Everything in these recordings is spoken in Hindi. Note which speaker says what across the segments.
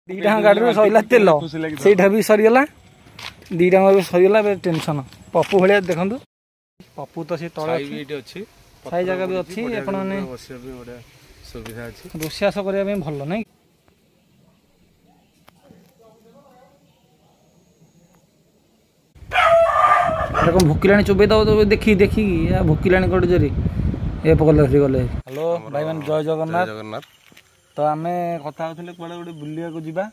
Speaker 1: दीटा गाड़ी सरला तेल से भी सरीगला दीटा भी सरीगला टेंशन पप्पू भाया देखु पप्पू तो सी तले साई जगह भी अच्छी सुविधा अच्छी रोषेस करने भल ना देखो भुकिला चुबे दब देखी देखी भुकिला कौटे जोरी ए गले गले हेलो भाई मान जय जगन्नाथ जगन्नाथ तो आम कथा कड़े गोटे बुलिया को जीवा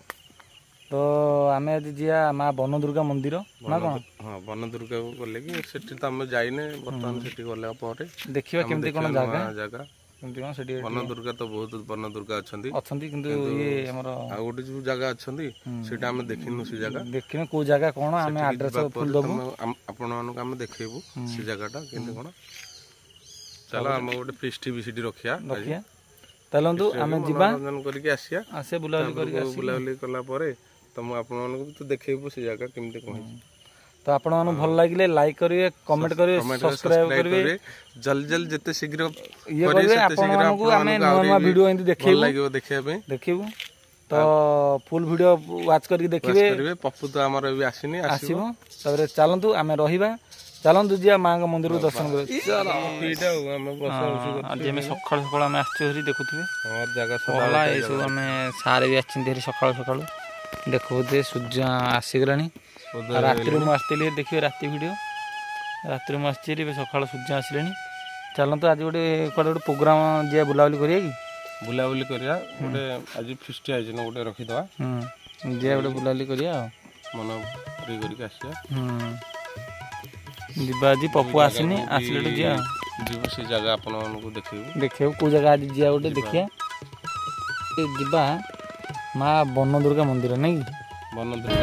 Speaker 1: तो आम आज जा माँ वन दुर्गा मंदिर ना कौन
Speaker 2: हाँ वन दुर्गा को गले कि सेठी तो आम जाइने बर्तमान सेठी गले पर
Speaker 1: देखिबा केमती कोन जगह
Speaker 2: जगह
Speaker 1: केमती कोन सेठी
Speaker 2: वन दुर्गा तो बहुत वन दुर्गा अछंती
Speaker 1: अछंती किंतु ये हमर
Speaker 2: आ गोटे जो जगह अछंती सेटा हम देखिनु से जगह
Speaker 1: देखिने को जगह कोन आम एड्रेस फुल दबु
Speaker 2: आपण मानको हम देखेबू से जगहटा केमती कोन चलो हम गोटे फिस्ट विसिट रखिया
Speaker 1: चलतु आम जीवा
Speaker 2: करके आसिया
Speaker 1: आसे बुलाबुली करके आसी
Speaker 2: बुलाबुली कला परे तो मु आपण मानको तो देखेबू से जगह केमती कोन
Speaker 1: तो आपण मानु भल लागिले लाइक करिवे कमेंट करिवे सब्सक्राइब करिवे
Speaker 2: जल्दी जल्दी जते शीघ्र
Speaker 1: ये करिवे आपण मानको आमे नवा वीडियो एंती देखिबू
Speaker 2: लागियो देखिया पे
Speaker 1: देखिबू तो फुल वीडियो वाच करके देखिबे
Speaker 2: पप्पू तो हमर भी आसीनी
Speaker 1: आसीबो तबरे चलंतु आमे रहिबा चलंतु जिया मां का मंदिर को दर्शन करे
Speaker 2: चलो पीटा हम बस
Speaker 1: आज में सकाळ सकाळ आमे आछी हरी देखुथिबे
Speaker 2: और जगह
Speaker 1: सला ए सब आमे सारे भी आछी हरी सकाळ सकाळ देखुते सूर्य आसीगलानी रात्रि मु आसती देखिए राति वीडियो रात्रि मु आसी सकाल सूर्य आसिले चलते आज गोटे कड़े गोटे प्रोग्राम जी बुलाबुली करिया कि
Speaker 2: बुलाबुली करिया गोटे आज फिस्ट आयोजन गोटे रखिदवा
Speaker 1: जी गोटे बुलाबुली करिया
Speaker 2: मन फ्री करके आसिया
Speaker 1: जीवा आज पप्पू आसनी आसले जी
Speaker 2: जीव से जगह आपण मानको देखिबू
Speaker 1: देखियो को जगह आज जिया गोटे देखिया जीवा माँ वन दुर्गा मंदिर नहीं
Speaker 2: वन दुर्गा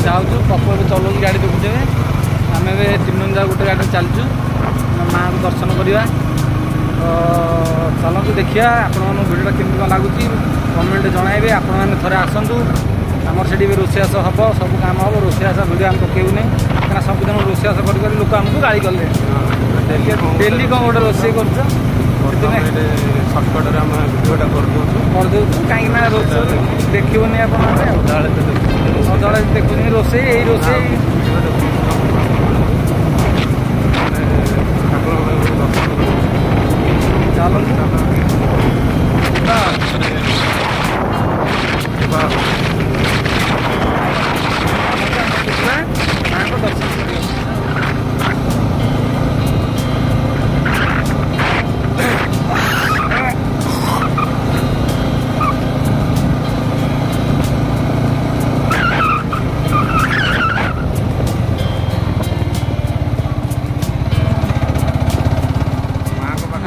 Speaker 1: जाऊँ पप्पू चलाऊ गाड़ी देखुचे आम ए 3 जन गोटे गाड़ी चलचु माँ को दर्शन करवा तो चलतु देखिए आपण भिडियो केमती कौन लगुच कमेंट जनइबे आपण मैंने थे आसतु आमर से रोषेस हम सब काम हम रोषेस भिडियो आम पकेबूनी क्या सबुदिन रोषेस कर लोक आमको गाड़ी गले डेली कौन गोटे रोषे कर
Speaker 2: सर्टकट भिडियोटा कर
Speaker 1: कहीं देखनी आप देखुनी रोषे यही रोषे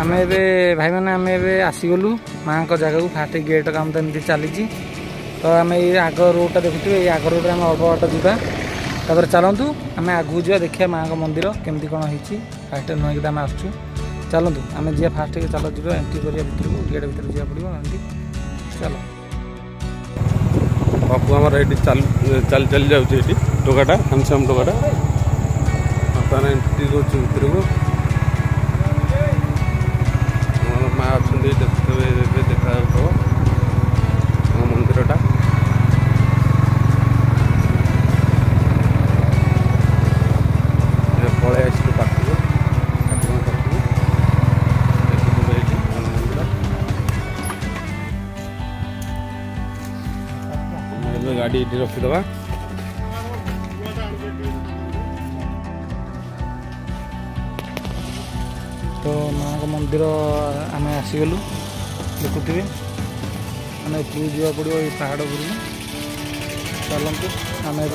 Speaker 1: आमे भाई मैंने आम आसीगलु माँ का जगह को फास्ट गेट काम तो एमती चली तो आम ये आग रोडटा देखुए ये आग रोड आम अल्प बाट जापर चलतु आम आगू जा देखिए माँ का मंदिर केमती कौन होती फास्ट नुक आम आसचु चलतु आम जी फास्ट चल जी एंट्री करिया भितर को गेट भर जा पड़ो एमती चलो
Speaker 2: पप्पू आमर ये चल चली जाऊँगी टोकाटा हैंडसम टोकाटा बर्तमान एंट्री कर को माँ अच्छा देखा मंदिरटा पलि आस पाखक गाड़ी ये रखीदबा
Speaker 1: तो माँ का मंदिर आम आसीगलु देखुवे मैंने उपरू जा पड़ो ये पहाड़ उपरू चलतु आम ए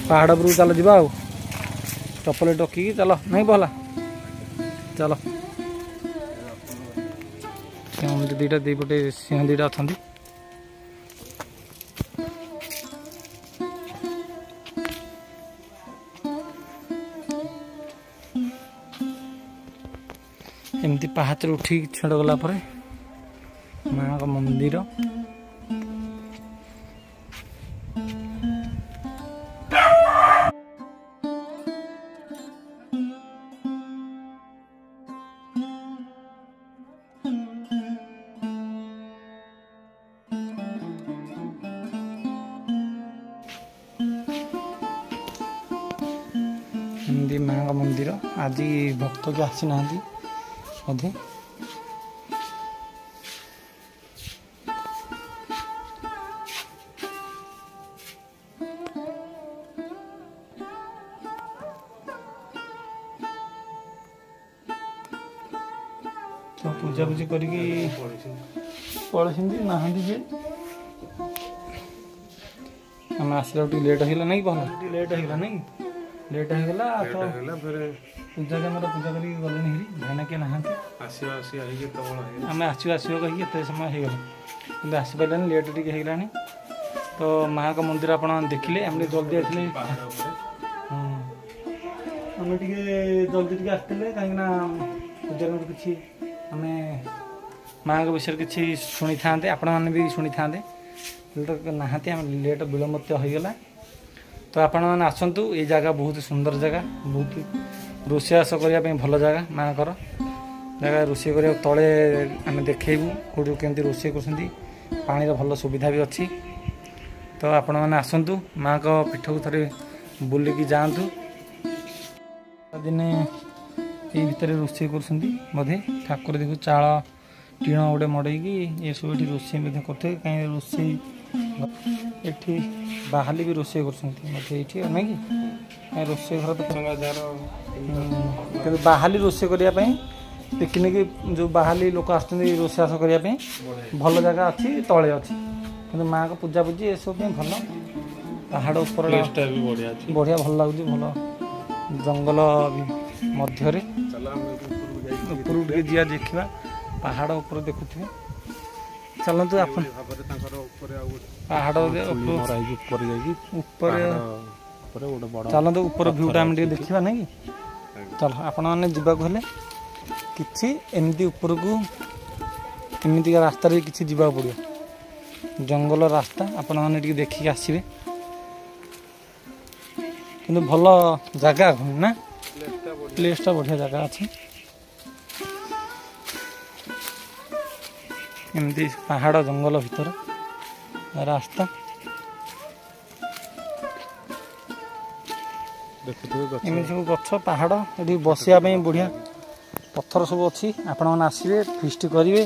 Speaker 1: पहाड़ उपरू चल जा चपल टकिकी चल नहीं भला चल सिंह दीटा दीपटे सिंह दीटा अच्छा एमती पहाच उठी छेड़ गला माँ का मंदिर देखुं माँ का मंदिर आज भक्त के आसी ना बोधे तो पूजा पूजी करके पड़े ना जे आम आसला लेट होगा ना भल लेट होगा ना लेट होगा तो पूजा के पूजा करके गले भाईना किए ना आम आसो कहीं एत समय होगा कि आसपारे लेट टे होगा तो माँ का मंदिर आप देखिले आम जल्दी आते आम टे जल्दी टे आसते कहीं पूजा किसी आम माँ के विषय किसी शुणी था आपण मैंने भी शुणी था तो नहांती आम लेट विलम्ब होगा तो आपण मैंने आसतु ये जगह बहुत सुंदर जगह बहुत रोषेबास करने भल जगह माँ कर जगह रोषे कर तले आम देखू कौटू केमती रोषे कर पानी भल सुविधा भी अच्छी तो आपण मैंने आसतु माँ को पीठ को थे बुलिकी जातु दिने ये भितर रोषे करे ठाकुर देखो चाल टीण गोटे मड़ेगी ये सब ये रोषे करते कहीं रोषे ये बाहाली भी रोषे कर ना कि रोषे घर तो बाहाली रोषे करने पिकनिक जो बाहाली लोक आसवास करने भल जगह अच्छी तले अच्छी कि माँ को पूजा पूजी ये सब भल पहाड़ ऊपर बढ़िया भल लगुच भल जंगल मध्य ऊपर जा देखा पहाड़ ऊपर देखुए चलतु आप पहाड़ चलतु ऊपर भ्यूटा आम देखा ना कि चल आपण मैंने जावाक हेले कि एमती ऊपर को एमती रास्ता किसी जावाक पड़ो जंगल रास्ता आपण मैंने देखिए आसवे कि भल जगह ना प्लेसटा बढ़िया जगह अच्छी एमती पहाड़ जंगल भीतर रास्ता एमती सब गछ पहाड़ ये बसिया बढ़िया पत्थर सब अच्छी आपण मैंने आसवे फिस्ट करेंगे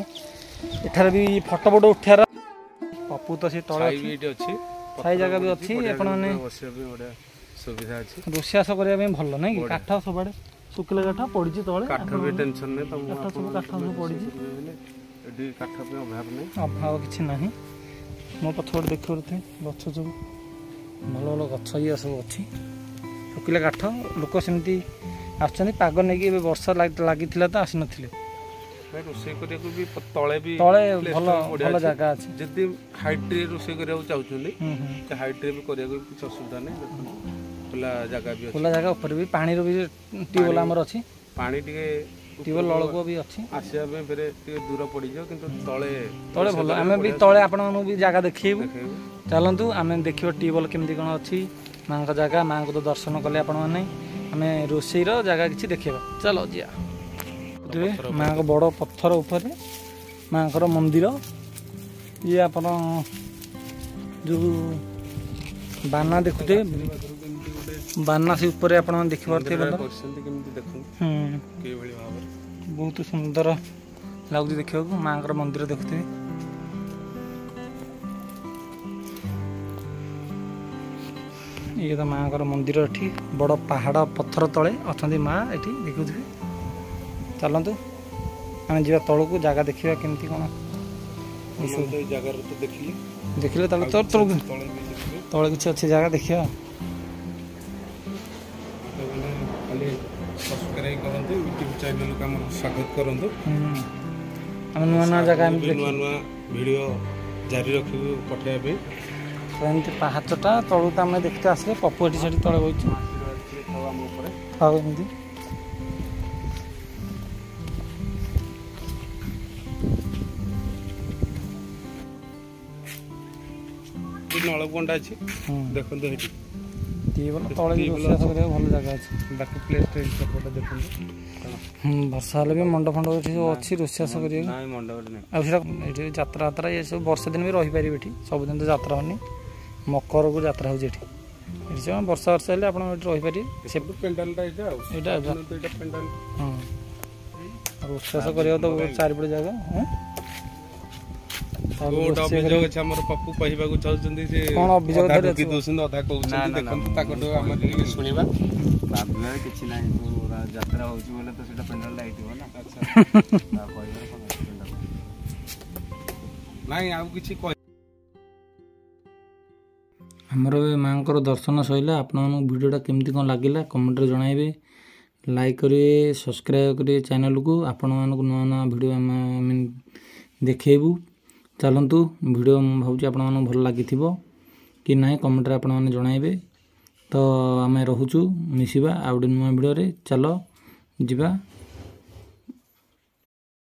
Speaker 1: एठार भी फटो फटो उठार पप्पू तो सी तले साई जगह भी अच्छी आपने रोषेबास करने भल ना कि काठ सब शुक्ला काठ पड़ी तले
Speaker 2: काठ भी टेंशन नहीं
Speaker 1: काठ सब पड़ी अभाव किसी ना मो पछपट देखते गछ सब भल भल गछ ये सब अच्छी शुक्ला काठ लोक सेमती आसुच्च पाग नहीं वर्षा लगी तो आसी नथिले
Speaker 2: रोषे करने भी तले भी
Speaker 1: तले भल भल जगह अच्छी
Speaker 2: जदि हाइट रोषे करने चाहते हाइट भी करने किसी असुविधा नहीं खुला जगह भी
Speaker 1: खुला जगह ऊपर भी पानी भी ट्यूबवेल आमर अच्छी
Speaker 2: पानी टिके
Speaker 1: ट्यूबवेल नलकूप भी अच्छी
Speaker 2: आसवा फिर दूर पड़ जाओ कि तले
Speaker 1: तले भल आम भी तले आपण भी जगह देखेबू चलतु आम देखिए ट्यूबवेल केमती कौन अच्छी माँ का जगह माँ को तो दर्शन कले आपण मैंने आम रोषेईर जगह किसी देखा चलो जा माँ को बड़ पत्थर ऊपर माँ को मंदिर ये आप जो बाना देखुते बाना से ऊपर आप देखिए बहुत सुंदर लगुच देखा माँ का मंदिर देखुते ये तो माँ का मंदिर एठी बड़ पहाड़ पत्थर तले अच्छा माँ ये देखुए चलतु आम जा तौक जगह देखा केमती कौन देखिले तले किसी अच्छी जगह देखा
Speaker 2: स्वागत करूँ
Speaker 1: नुआ नुआ जगह
Speaker 2: नुआ नुआ वीडियो जारी रखू पठाइबे
Speaker 1: एमती पहाचटा तलू तो आम देखते आसले पप्पू एटी से तले बही एमती
Speaker 2: नलकुंडा अच्छी देखो
Speaker 1: तले रोषेबास कर भल जगह अच्छी
Speaker 2: बाकी प्लेस देखो
Speaker 1: वर्षा हेल्ले भी मंड फंड अच्छी रोषेबास कर यात्रा यात्रा ये सब वर्षा दिन भी रही पारे सबुदिन तो यात्रा होनी मकर को यात्रा हो ଏଠି ସେ ବର୍ଷା ବର୍ଷା ହେଲେ ଆପଣ ଏଠି ରହିପାରିବେ ସେ
Speaker 2: ପେଣ୍ଡାଲଟା ଏଇଟା ଆଉ
Speaker 1: ଏଇଟା
Speaker 2: ଏଇଟା ପେଣ୍ଡାଲ।
Speaker 1: ହଁ ରୋଷେଇବାସ କରିବାକୁ ତ ବହୁତ ଚାରିପଟେ ଜାଗା।
Speaker 2: ଗୋଟେ ଅଭିଯୋଗ ଅଛି ଆମର ପପୁ କହିବାକୁ ଚାହୁଁଛନ୍ତି ଯେ
Speaker 1: କ'ଣ ଅଭିଯୋଗ
Speaker 2: ଅଧା ଠକି ଦଉଛନ୍ତି ଅଧା କହୁଛନ୍ତି ଦେଖନ୍ତୁ ତାଙ୍କଠୁ ଆମେ ଟିକେ ଶୁଣିବା।
Speaker 3: ଭାବିବାର କିଛି ନାହିଁ ଯାତ୍ରା ହଉଛି ବୋଲେ ତ ସେଇଟା ପେଣ୍ଡାଲଟା ହେଇଥିବ ନା।
Speaker 2: ଆଚ୍ଛା
Speaker 3: ତା କହିବାର କ'ଣ ଅଛି ପେଣ୍ଡାଲ?
Speaker 2: ନାଇଁ ଆଉ କିଛି
Speaker 1: ଆମର ଏବେ ମାଆଙ୍କର ଦର୍ଶନ ସରିଲା। ଆପଣମାନଙ୍କୁ ଭିଡ଼ିଓଟା କେମିତି କ'ଣ ଲାଗିଲା କମେଣ୍ଟରେ ଜଣାଇବେ। ଲାଇକ୍ କରିବେ, ସବସ୍କ୍ରାଇବ୍ କରିବେ ଚ୍ୟାନେଲକୁ। ଆପଣମାନଙ୍କୁ ନୂଆ ନୂଆ ଭିଡ଼ିଓ ଆମେ ଦେଖେଇବୁ। ଚାଲନ୍ତୁ ଭିଡ଼ିଓ ମୁଁ ଭାବୁଛି ଆପଣମାନଙ୍କୁ ଭଲ ଲାଗିଥିବ କି ନାହିଁ କମେଣ୍ଟରେ ଆପଣମାନେ ଜଣାଇବେ। ତ ଆମେ ରହୁଛୁ, ମିଶିବା ଆଉ ଗୋଟେ ନୂଆ ଭିଡ଼ିଓରେ। ଚାଲ ଯିବା।